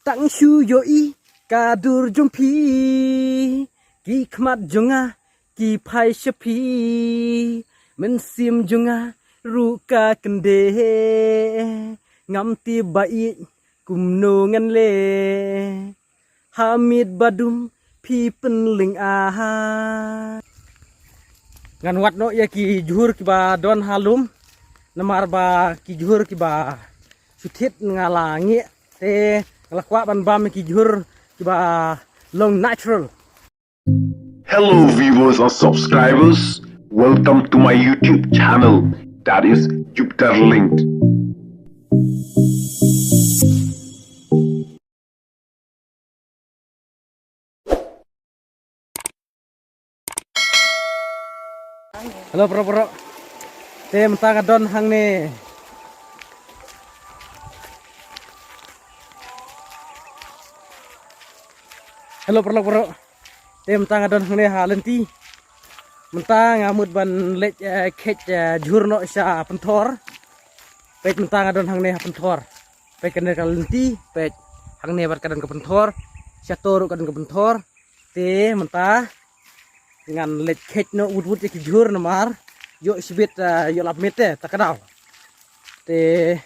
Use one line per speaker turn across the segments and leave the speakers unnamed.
Tang shu yoi kadur jompi ki khmat jonga ki phai shapi men sim jonga ruka kende ngam ti bai kumno ngan le hamid badum pi penling aha ngan wat no ya ki juhur ki ba don halum namar ba ki juhur ki ba suthit ngalangi te lakwa ban bam ki juhur ki ba long natural.
Hello viewers or subscribers, welcome to my YouTube channel, that is Jupiter Linked.
Halo bro, te mentang adon hang ne. Halo bro, te mentang adon hang ne halenti. Mentang amut ban lech kech jurno sya pentor. Pet mentang adon hang ne pentor. Pet kene kalenti, pet hang ne bat kadan ke pentor. Sya toru kadan ke pentor. Te mentang dengan lech kech no wud ki jur namar. Yo sibit yo lap mete takadaw. Te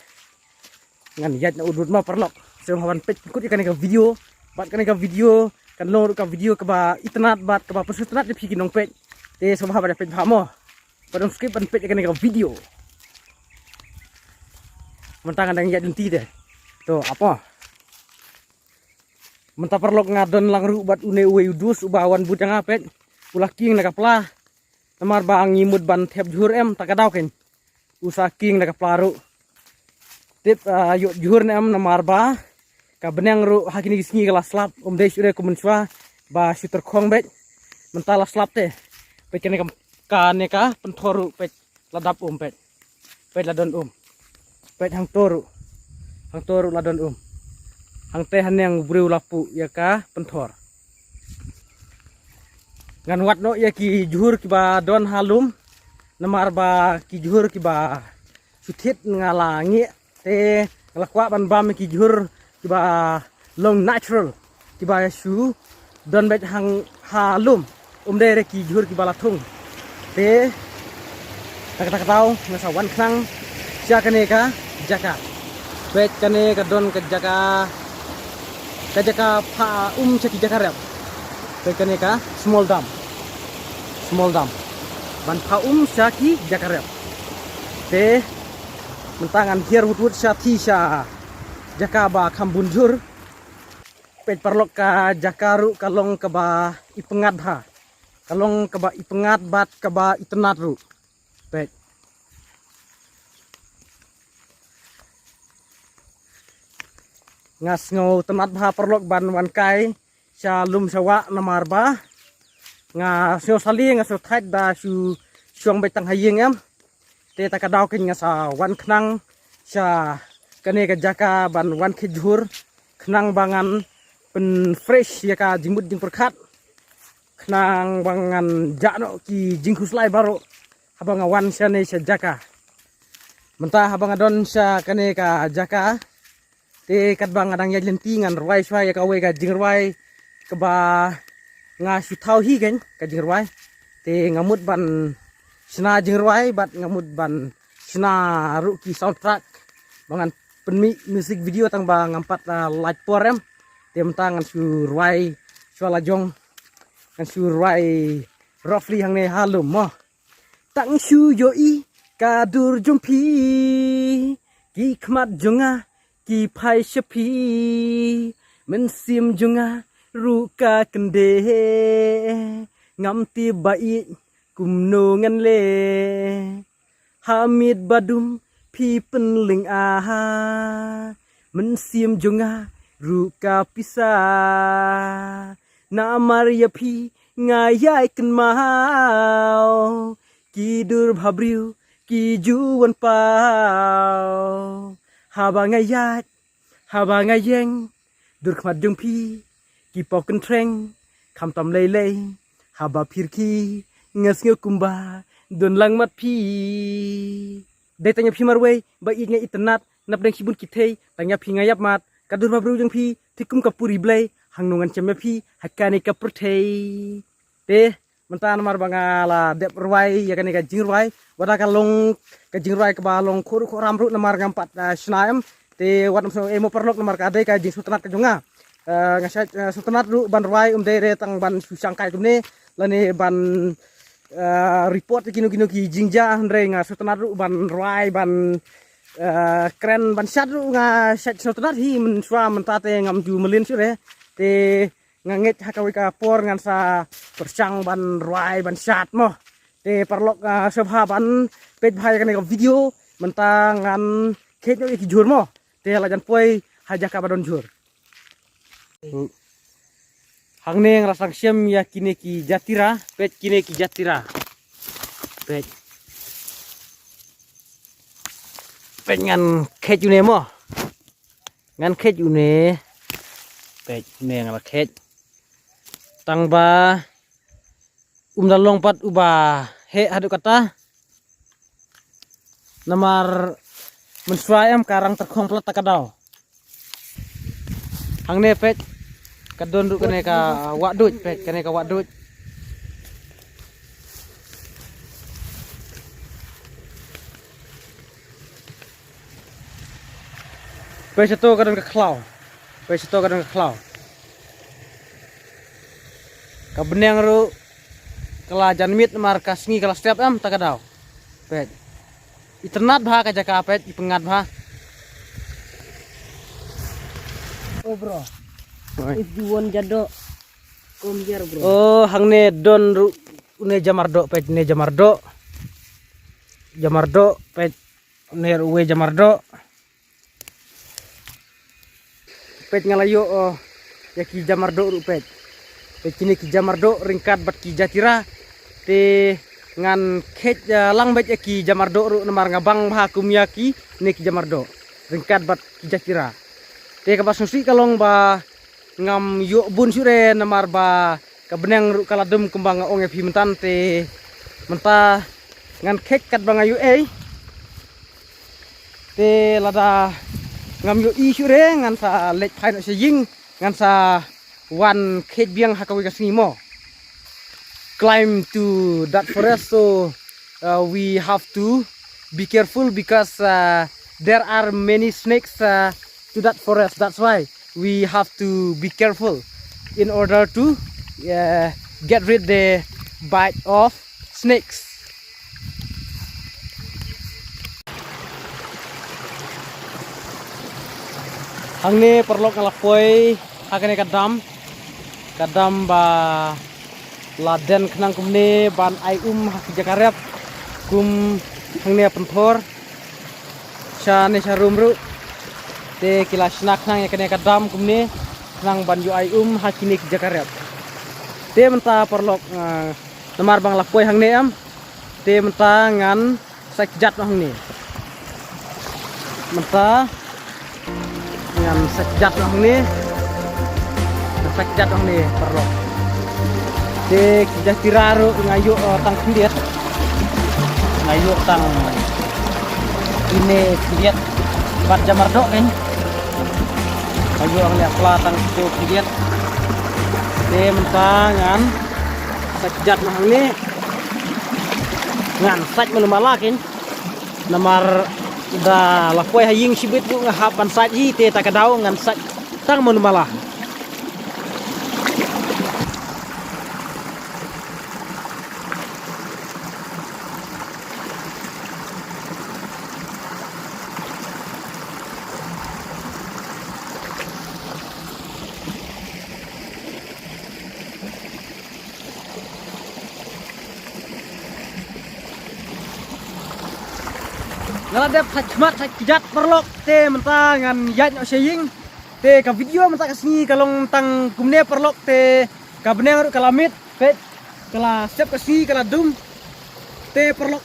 ngan yat na udut ma perlok. Sem hawan pet kut ikan ka video. Bat kan ka video kan lo ka video ka ba itnat bat ka ba persutnat di nong pet. Te sem hawan pet phamo. Padang skip ban pet ikan ka video. Mentang andang yat denti deh. To apa? Mentah perlok ngadon langru bat une uwe udus ubawan budang apet. Ulah king nakapla. Namar bang ngimut ban tep juhur em takadaw ken. Usa king nakaplaru. Tip yuk juhur em namar ba ka benang ru hakini gisngi kala slap dei sure kumenchwa ba shooter khong bet mentala slap te pe kene ka ne ka pentoru pe ladap pet pe ladon pet hang toru ladon hang te han yang breu lapu ya ka pentor ngan wat no ya ki juhur ki ba don halum namar ba ki juhur ki ba suthit ngalangi te lakwa ban bam ki juhur ki ba long natural ki ba shu don bet hang halum dere ki juhur ki ba latung te tak tahu ngasa wan knang sia kane ka jaka bet kane ka don ka jaka pha chaki jaka rap bet kane ka small dam ban pha syaki jaka rap te mentangan hier wut syati sya jaka ba khambun jur pet perlok ka jakaru kalong ka ba ipengat ha kalong ka ba ipengat bat ka ba itenat ru pet ngas ngau tenat ba perlok ban wan kai sya lum sawa namar ba nga sio sali nga so thait ba su syong betang hayeng em te takadaw ken nga sa wan knang sya kane ka jaka ban wan khijur knang bangan pen fresh ya ka jimut jing perkhat knang bangan jano ki jingkuslai baro habang wan sya ne sya jaka mentah habang adon sya kane ka jaka te kat bang adang ya lentingan rwai swa ya ka we ka jingrwai ka ba nga su thau hi gen ka jingrwai te ngamut ban sna jingrwai bat ngamut ban sna ru ki soundtrack bangan penmi music video tang bang ngampat light porem tem tangan su rwai swala jong kan su rwai roughly hang ne halum mo tang shu yoi kadur jompi ki khmat jonga ki phai shapi men sim jonga ruka kende ngam ti bai kumno ngan le hamid badum pi penling aha men sim jonga ruka pisa namar ya pi ngayai ken mau kidur bhabriu ki juwan pau haba ngayeng dur khmat jong pi ki poken treng kham tam lei haba phirki ngas nge kumba don lang mat pi de tanya pi marwei ba i nge itnat nap deng sibun kitei tanya pi ngayap mat kadur ma bru jeng phi thikum ka puri blai hangnungan chemme phi hakani ka perthei te menta namar bangala dep rwai yakani ka jingrwai wada ka long ka jingrwai ka balong khur khoram ru namar ngampat snaim te wat so emo perlok namar ka adai ka jing sultanat ka junga ngasai sultanat ru ban rwai dere tang ban susangkai kumne lani ban report kino ki jingja andre nga sultanat ru ban rwai ban keren ban sat ru nga sat sultanat hi men swa mentate ngam ju melin sure te nganget hakawi ka por ngan sa persang ban rwai ban sat mo te perlok sabha ban page bhai kan video mentang ngan khet yo ki jur mo te lajan poi haja ka badon jur hangne ngrasang syem ya kine ki jatira page kine ki jatira page ngan khet yune mo ngan khet yune page ne ngal khet tang ba dalong pat uba he hadu kata namar mensuayam karang terkomplet takadau hangne page kadon du kene ka wadut page kene ka wadut page to kadon ka klau page to kadon ka klau ka beneng ru kala janmit mar kasngi kala setiap am takadau page iternat bha ka jaka page ipengat bha
Oh bro, if you want jado, come here bro.
Oh hangne don ru ne jamardo page ne jamardo page ne uwe jamardo page ngalayo ya ki jamardo ru page kini ki jamardo ringkat bat ki jatira te ngan khet lang bet ki jamardo ru namar ngabang bha kumyaki ne ki jamardo ringkat bat ki jatira te ka basusi kalong ba ngam yo bun sure namar ba ka beneng ru kaladum kembang ong epi mentan te menta ngan khet kat banga yu te lada ngam yo i sure ngan sa lek phain se ying ngan sa one khet biang hakawi kasni mo climb to that forest so we have to be careful because there are many snakes to that forest. That's why we have to be careful in order to get rid the bite of snakes. Hangne perlok ngalapoi hakane kadam ba laden kenang kumne ban ai haki jakarep kum hangne pentor shane sharum ru te kila snack nang ya kene kadam kumne nang banju ai hakine ki jakarep te menta perlok namar bang lapoi hangne am te menta ngan sakjat hangne menta ngan sakjat hangne sakjat hangne perlok te ki jatiraru ngayo tang kindiet ngayo tang ini kindiet bat jamardo kan ayo ang lihat pelatang itu kidiet te mentangan sakjat mahang ni ngan saj melumalakin namar da lakoi haying sibit ku ngahapan saj hi te takadau ngan saj tang melumalah ngaladep sakmat sakjat perlok te mentangan yat nyok saying te ka video mentak kasni kalong tang kumne perlok te ka beneng kalamit pet kala step kasni kala dum te perlok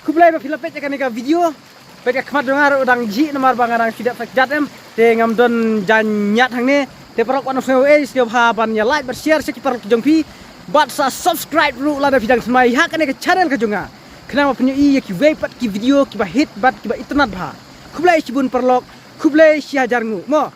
kublai ba filapet ka ni ka video pet ka khmat dengar udang ji namar bangarang sidap sakjat em te ngam don janyat hang ne te perlok wan so setiap haban ya like share seki perlok jongpi bat sa subscribe ru lada bidang semai hak ka channel ka jonga kenapa punya iya ki wepat ki video ki ba hit bat ki ba itnat bha kublai cibun perlok kublai sia jarngu mo